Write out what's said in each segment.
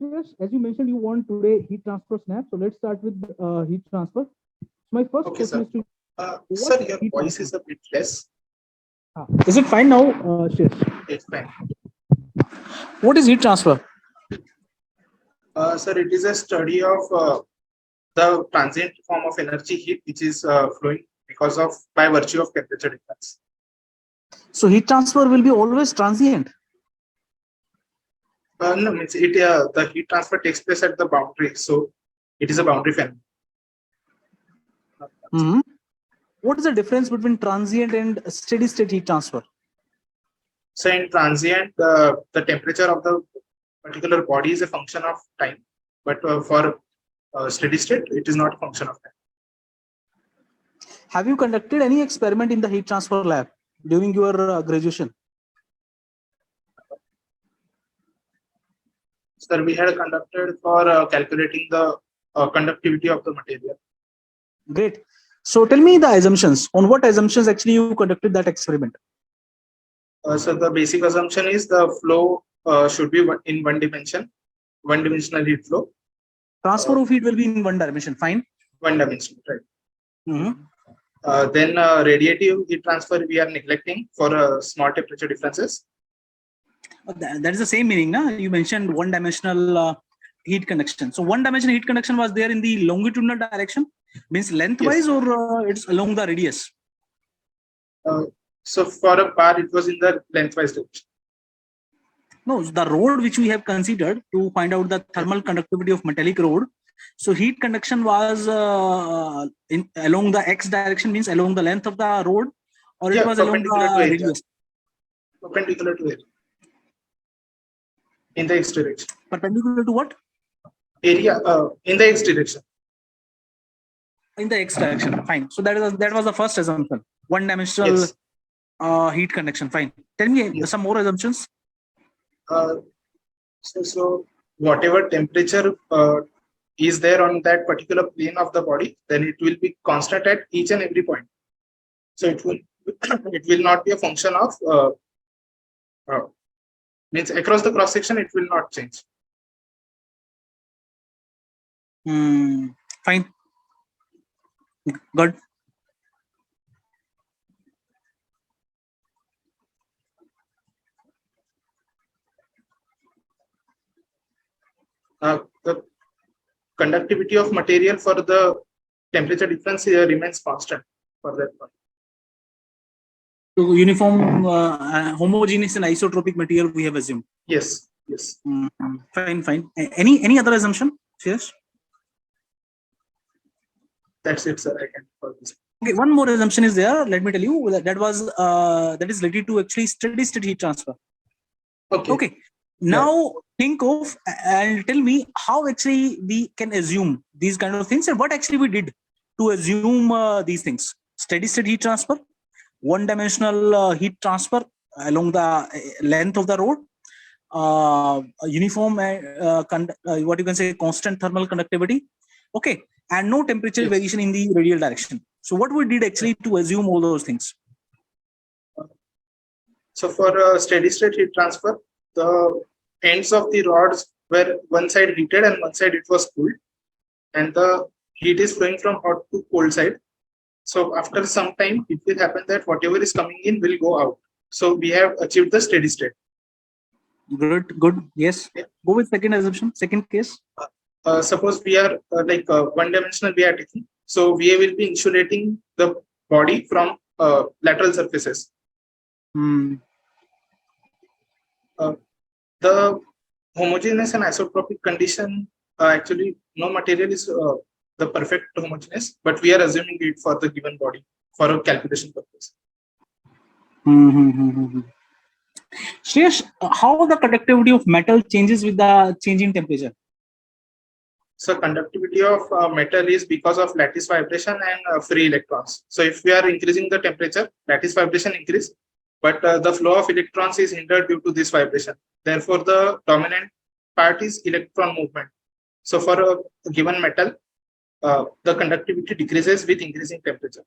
Shreyas, as you mentioned, you want today heat transfer snap. So let's start with heat transfer. So my first question is to sir, your voice is a bit less. Is it fine now, Shreyas? It's fine. What is heat transfer? Sir, it is a study of the transient form of energy heat which is flowing by virtue of temperature difference. So heat transfer will be always transient. No, means it the heat transfer takes place at the boundary, so it is a boundary phenomenon. What is the difference between transient and steady state heat transfer? So in transient, the temperature of the particular body is a function of time, but for steady state, it is not a function of time. Have you conducted any experiment in the heat transfer lab during your graduation? Sir, we had conducted for calculating the conductivity of the material. Great. So tell me the assumptions. On what assumptions actually you conducted that experiment? So the basic assumption is the flow should be in one-dimensional heat flow. Transfer of heat will be in one dimension. Fine. One dimension, right? Then radiative heat transfer we are neglecting for small temperature differences. That is the same meaning, na? You mentioned one-dimensional heat conduction. So one-dimensional heat conduction was there in the longitudinal direction, means lengthwise, yes, or it's along the radius? So for a bar, it was in the lengthwise direction. No, the rod which we have considered to find out the thermal conductivity of metallic rod. So heat conduction was along the x direction, means along the length of the rod, or it was along the radius? Perpendicular to area. In the x direction. Perpendicular to what? Area in the x direction. In the x direction, fine. So that was the first assumption. One-dimensional, yes, heat conduction. Fine. Tell me, yes, some more assumptions. So whatever temperature is there on that particular plane of the body, then it will be constant at each and every point. So it will not be a function of means across the cross section it will not change. Fine. Good. The conductivity of material for the temperature difference here remains constant for that one. So uniform, homogeneous and isotropic material we have assumed. Yes. Yes. Fine. Fine. Any other assumption? Yes. That's it, sir. I can for this. Okay. One more assumption is there. Let me tell you that is related to actually steady state heat transfer. Okay. Okay. Now think of and tell me how actually we can assume these kind of things and what actually we did to assume these things. Steady state heat transfer, one-dimensional heat transfer along the length of the rod, uniform what you can say constant thermal conductivity, okay, and no temperature, yes, variation in the radial direction. So what we did actually to assume all those things? So for steady state heat transfer, the ends of the rods were one side heated and one side it was cooled, and the heat is flowing from hot to cold side. So after some time, it will happen that whatever is coming in will go out. So we have achieved the steady state. Good. Yes. Yeah. Go with second assumption, second case. Suppose we are one-dimensional we are taking. So we will be insulating the body from lateral surfaces. The homogeneous and isotropic condition, actually no material is the perfect homogeneous, but we are assuming it for the given body for a calculation purpose. Shreyas, how the conductivity of metal changes with the change in temperature? So conductivity of metal is because of lattice vibration and free electrons. So if we are increasing the temperature, lattice vibration increase, but the flow of electrons is hindered due to this vibration. Therefore, the dominant part is electron movement. So for a given metal, the conductivity decreases with increasing temperature.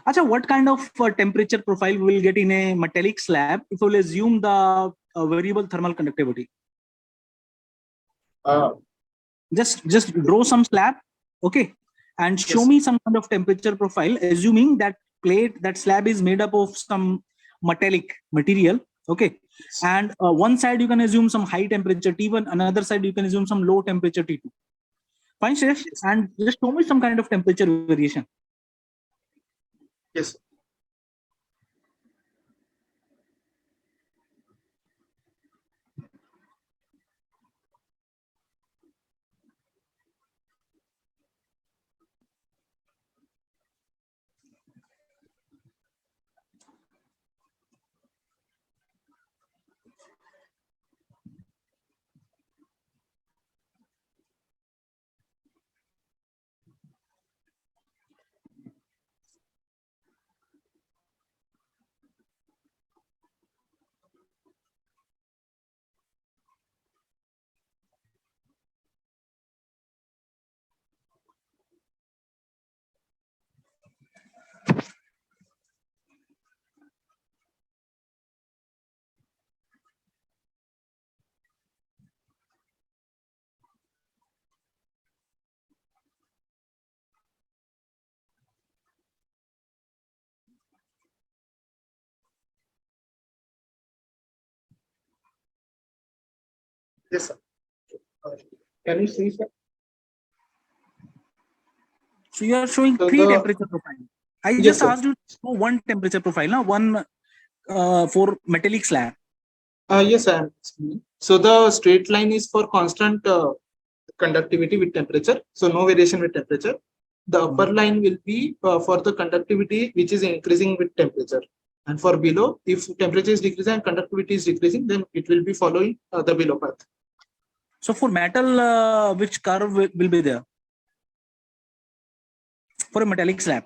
Achha, what kind of temperature profile we will get in a metallic slab if we will assume the variable thermal conductivity? Just draw some slab, okay, and show me some kind of temperature profile, assuming that that slab is made up of some metallic material, okay, and one side you can assume some high temperature T1, another side you can assume some low temperature T2. Fine, Shresh, and just show me some kind of temperature variation. Yes. Yes, sir. Can you see, sir? So you are showing three temperature profile. I just asked you to show one temperature profile, now one for metallic slab. Yes, I am. So the straight line is for constant conductivity with temperature, so no variation with temperature. The upper line will be for the conductivity which is increasing with temperature, and for below, if temperature is decreasing and conductivity is decreasing, then it will be following the below path. So for metal, which curve will be there for a metallic slab?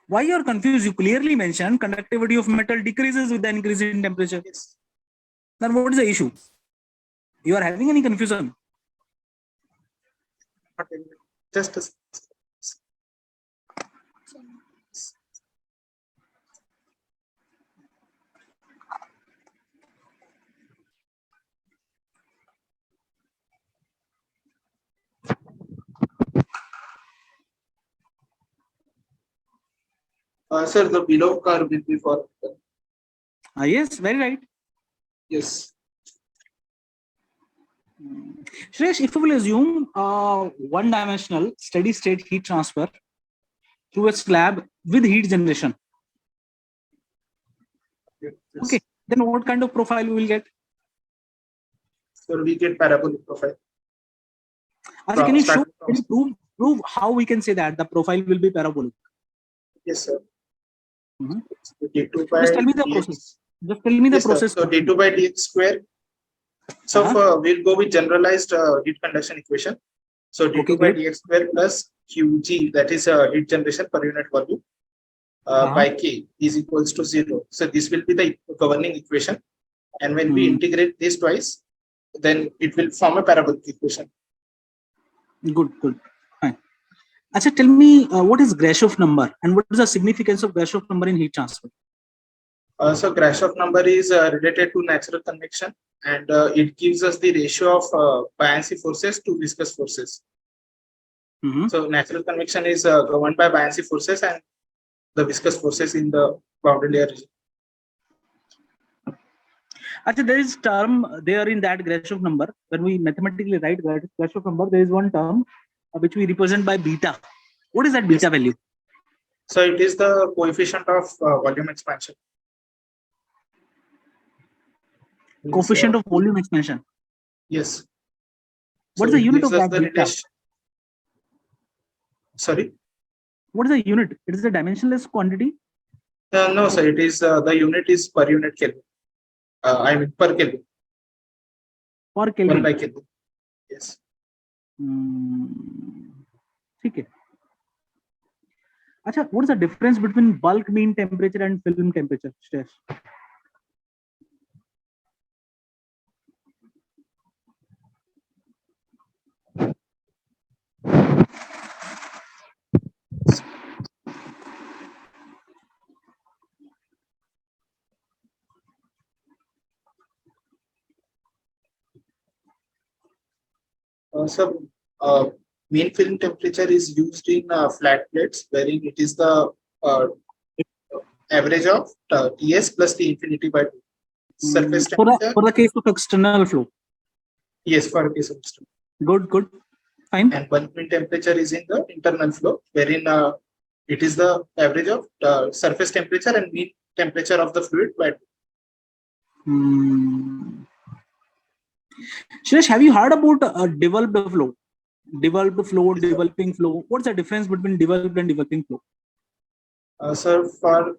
Why you are confused? You clearly mentioned conductivity of metal decreases with the increase in temperature. Yes. Then what is the issue? You are having any confusion? Just a sir, the below curve will be for Yes, very right. yes. Shresh, if we will assume one-dimensional steady-state heat transfer through a slab with heat generation, Yes. okay, then what kind of profile we will get? So we get parabolic profile. Can you prove how we can say that the profile will be parabolic? Yes, sir. So d2 by just tell me the dx. process. Just tell me the process. So d2 by dx square. So we'll go with generalized heat conduction equation. So d2 by dx square plus qg, that is heat generation per unit volume, by k is equals to 0. So this will be the governing equation. And when we integrate this twice, then it will form a parabolic equation. Good. Fine. Achha, tell me what is Grashof number and what is the significance of Grashof number in heat transfer? So Grashof number is related to natural convection, and it gives us the ratio of buoyancy forces to viscous forces. So natural convection is governed by buoyancy forces and the viscous forces in the boundary layer region. Actually, there is term there in that Grashof number. When we mathematically write Grashof number, there is one term which we represent by beta. What is that beta value? So it is the coefficient of volume expansion. Coefficient of volume expansion. Yes. What is the unit of that beta? Sorry? What is the unit? It is a dimensionless quantity? No, sir. It is the unit is per unit Kelvin. I mean per Kelvin. Per Kelvin. 1 by Kelvin. Yes. Okay. Achha, what is the difference between bulk mean temperature and film temperature? Stress. So, mean film temperature is used in flat plates, wherein it is the average of Ts plus T infinity by 2. Surface temperature. For the case of external flow. Yes, for a case of external. Good. Fine. And bulk mean temperature is in the internal flow, wherein it is the average of surface temperature and mean temperature of the fluid by 2. Suresh, have you heard about developed flow? Developed flow, developing flow. What's the difference between developed and developing flow? Sir, for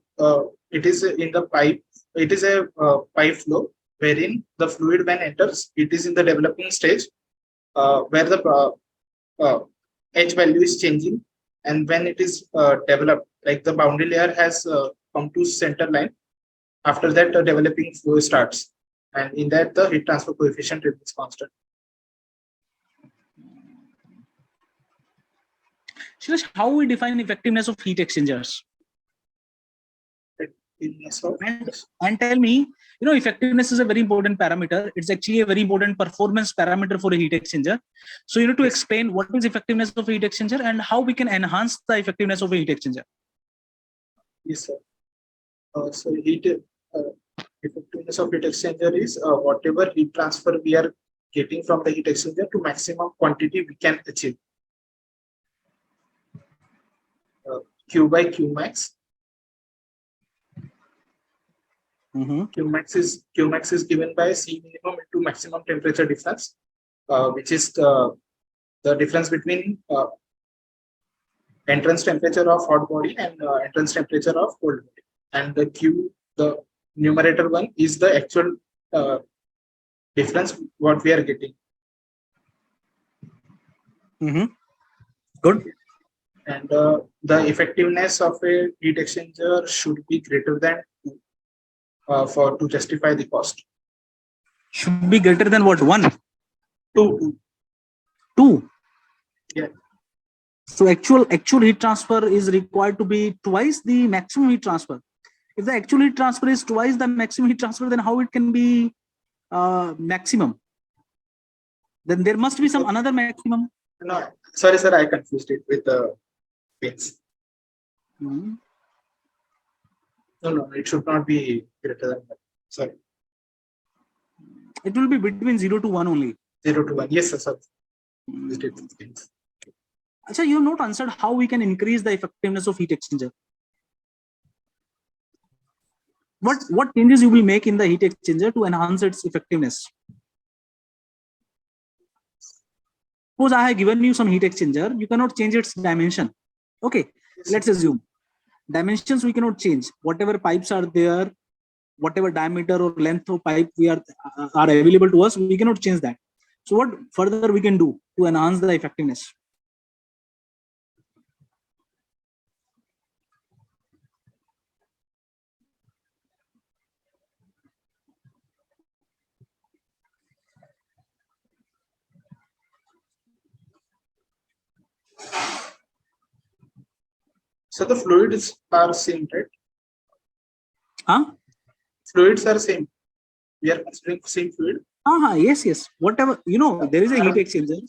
it is in the pipe. It is a pipe flow wherein the fluid when enters, it is in the developing stage, where the H value is changing, and when it is developed, like the boundary layer has come to center line. After that, the developing flow starts, and in that the heat transfer coefficient remains constant. Suresh, how we define effectiveness of heat exchangers? And tell me, effectiveness is a very important parameter. It's actually a very important performance parameter for a heat exchanger. So you need to explain what is effectiveness of a heat exchanger and how we can enhance the effectiveness of a heat exchanger. Yes, sir. So effectiveness of heat exchanger is whatever heat transfer we are getting from the heat exchanger to maximum quantity we can achieve. Q by Q max. Qmax is given by C minimum into maximum temperature difference, which is the difference between entrance temperature of hot body and entrance temperature of cold body. And the Q, the numerator one, is the actual difference what we are getting. Good. And the effectiveness of a heat exchanger should be greater than 2 to justify the cost. Should be greater than what? 1? 2. 2. Yeah. So actual heat transfer is required to be twice the maximum heat transfer. If the actual heat transfer is twice the maximum heat transfer, then how it can be maximum? Then there must be some another maximum. No, sorry, sir, I confused it with the pins. No, it should not be greater than that. Sorry. It will be between 0 to 1 only. 0 to 1. Yes, sir. Achha, you have not answered how we can increase the effectiveness of heat exchanger. What changes you will make in the heat exchanger to enhance its effectiveness? Suppose I have given you some heat exchanger, you cannot change its dimension. Okay, let's assume dimensions we cannot change. Whatever pipes are there, whatever diameter or length of pipe we are available to us, we cannot change that. So what further we can do to enhance the effectiveness? So the fluids are same, right? Fluids are same. We are considering same fluid. Yes. Whatever, there is a heat exchanger.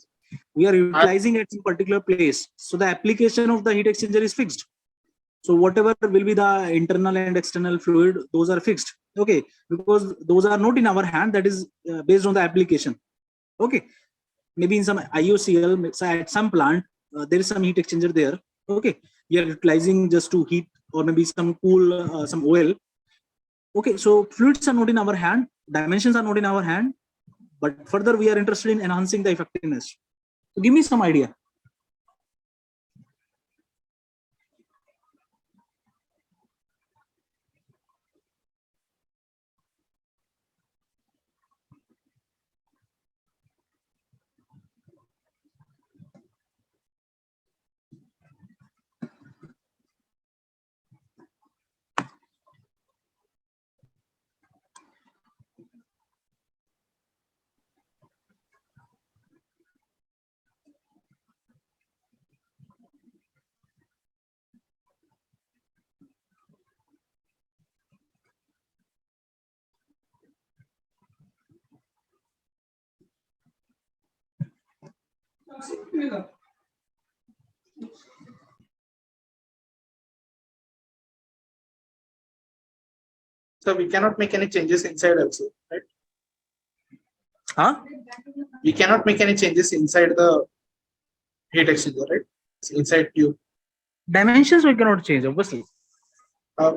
We are utilizing at some particular place. So the application of the heat exchanger is fixed. So whatever will be the internal and external fluid, those are fixed. Okay, because those are not in our hand. That is based on the application. Okay, maybe in some IOCL, so at some plant, there is some heat exchanger there. Okay, we are utilizing just to heat or maybe some cool some oil. Okay, so fluids are not in our hand, dimensions are not in our hand, but further we are interested in enhancing the effectiveness. So give me some idea. So we cannot make any changes inside also, right? Huh? We cannot make any changes inside the heat exchanger, right? Inside tube. Dimensions we cannot change, obviously.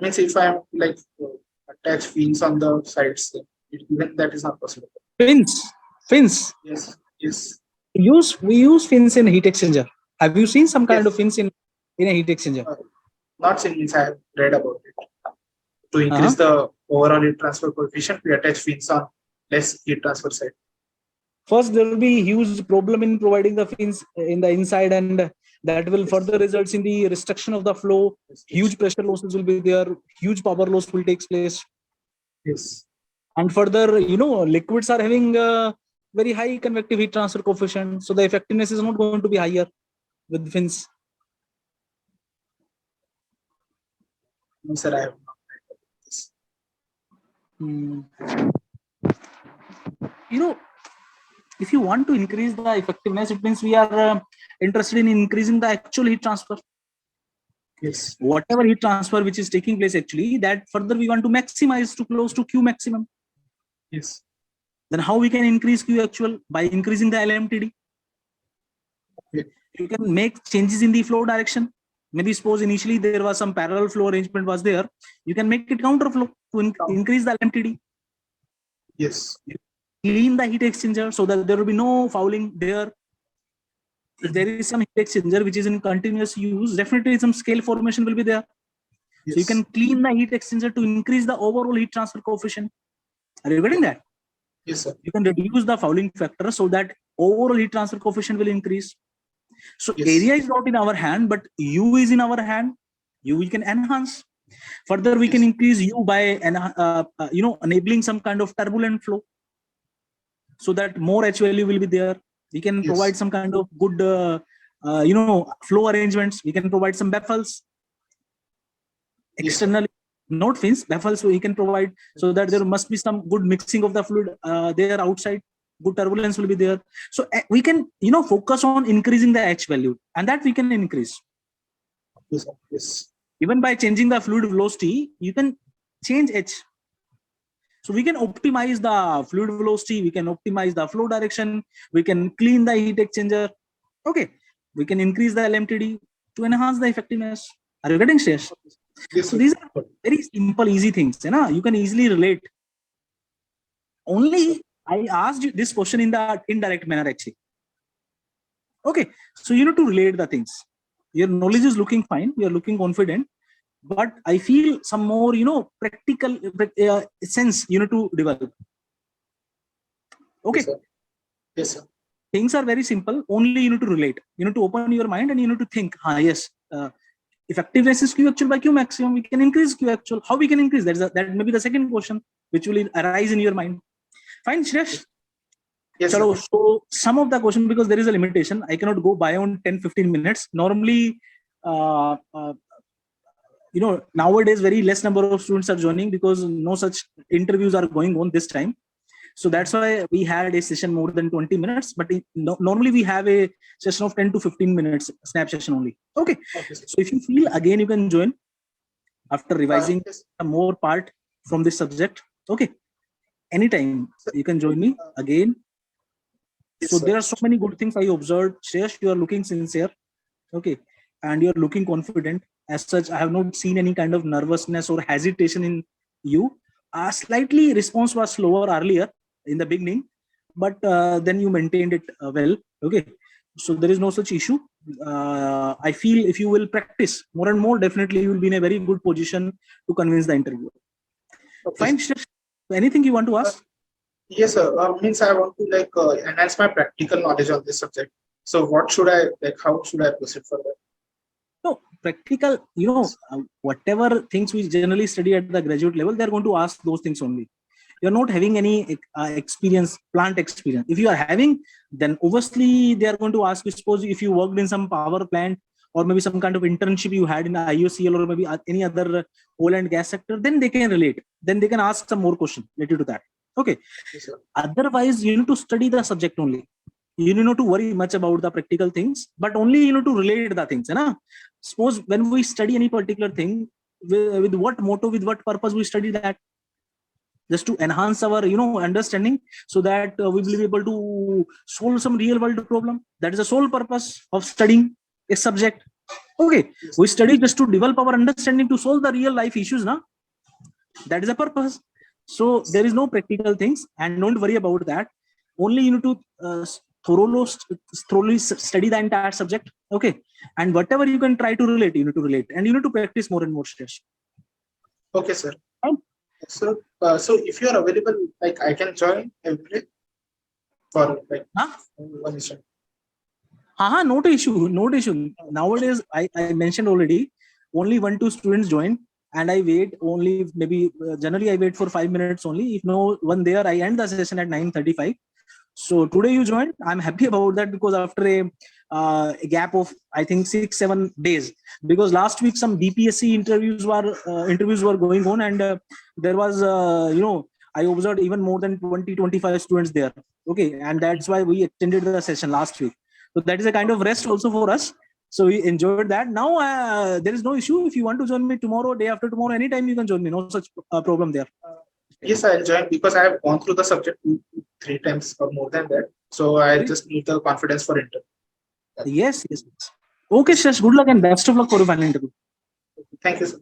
Means if I am like attach fins on the sides, then even that is not possible. Fins. Yes. Yes. We use fins in a heat exchanger. Have you seen some kind Yes. of fins in a heat exchanger? Not seen, means I have read about it. To increase the overall heat transfer coefficient, we attach fins on less heat transfer side. First, there will be huge problem in providing the fins in the inside, and that will further results in the restriction of the flow. Huge pressure losses will be there. Huge power loss will take place. Yes. And further, liquids are having very high convective heat transfer coefficient, so the effectiveness is not going to be higher with fins. No, sir, I have not. If you want to increase the effectiveness, it means we are interested in increasing the actual heat transfer. Yes. Whatever heat transfer which is taking place actually, that further we want to maximize to close to Q maximum. Yes. Then how we can increase Q actual? By increasing the LMTD. Okay. You can make changes in the flow direction. Maybe suppose initially there was some parallel flow arrangement was there. You can make it counter flow to increase the LMTD. Yes. Clean the heat exchanger so that there will be no fouling there. If there is some heat exchanger which is in continuous use, definitely some scale formation will be there. Yes. So you can clean the heat exchanger to increase the overall heat transfer coefficient. Are you getting that? Yes, sir. You can reduce the fouling factor so that overall heat transfer coefficient will increase. So area is not in our hand, but U is in our hand. U we can enhance. Further, we can increase U by enabling some kind of turbulent flow, so that more H value will be there. We can provide some kind of good flow arrangements. We can provide some baffles externally, not fins, baffles we can provide, so that there must be some good mixing of the fluid there outside. Good turbulence will be there. So we can focus on increasing the H value, and that we can increase. Yes. Even by changing the fluid velocity, you can change H. So we can optimize the fluid velocity, we can optimize the flow direction, we can clean the heat exchanger. Okay, we can increase the LMTD to enhance the effectiveness. Are you getting Shreyash? Yes. So these are very simple, easy things. You can easily relate. Only I asked you this question in the indirect manner actually. Okay, so you need to relate the things. Your knowledge is looking fine, you are looking confident, but I feel some more, practical sense you need to develop. Okay. Yes, sir. Things are very simple. Only you need to relate. You need to open your mind and you need to think. Yes, effectiveness is Q actual by Q maximum. We can increase Q actual. How we can increase? That may be the second question which will arise in your mind. Fine, Shreyash. Yes. So some of the question, because there is a limitation, I cannot go beyond 10-15 minutes. Normally, nowadays very less number of students are joining because no such interviews are going on this time. So that's why we had a session more than 20 minutes, but normally we have a session of 10 to 15 minutes, snap session only. Okay. So if you feel again, you can join after revising some more part from this subject. Okay. Anytime you can join me again. So there are so many good things I observed. Shreyash, you are looking sincere. Okay. And you're looking confident. As such, I have not seen any kind of nervousness or hesitation in you. Slightly response was slower earlier in the beginning, but then you maintained it well. Okay. So there is no such issue. I feel if you will practice more and more, definitely you will be in a very good position to convince the interviewer. Fine. Anything you want to ask? Yes, sir. Means I want to enhance my practical knowledge on this subject. So what should I how should I proceed further? No, practical, whatever things we generally study at the graduate level, they're going to ask those things only. You're not having any experience, plant experience. If you are having, then obviously they are going to ask you, suppose if you worked in some power plant or maybe some kind of internship you had in IOCL or maybe any other oil and gas sector, then they can relate. Then they can ask some more questions related to that. Okay. Yes, sir. Otherwise, you need to study the subject only. you need not to worry much about the practical things, but only you know to relate the things. Suppose when we study any particular thing, with what motto, with what purpose we study that? Just to enhance our understanding, so that we will be able to solve some real world problem. That is the sole purpose of studying a subject. Okay, we study just to develop our understanding to solve the real life issues. That is the purpose. So there is no practical things, and don't worry about that. Only you need to thoroughly study the entire subject. Okay, and whatever you can try to relate, you need to relate, and you need to practice more and more stress. Okay, sir. So if you are available, like I can join every day for like 1 issue. Not issue. Nowadays, I mentioned already, only 1-2 students join, and I wait only maybe generally I wait for 5 minutes only. If no one there, I end the session at 9:35. So today you joined. I'm happy about that, because after a gap of I think 6-7 days, because last week some BPSC interviews were going on, and there was I observed even more than 20-25 students there. Okay, and that's why we extended the session last week. So that is a kind of rest also for us. So we enjoyed that. Now there is no issue. If you want to join me tomorrow, day after tomorrow, anytime you can join me. No such problem there. Yes, I'll join, because I have gone through the subject 2-3 times or more than that. So I just need the confidence for interview. Yes. Okay, Shash. Good luck and best of luck for your final interview. Thank you, sir.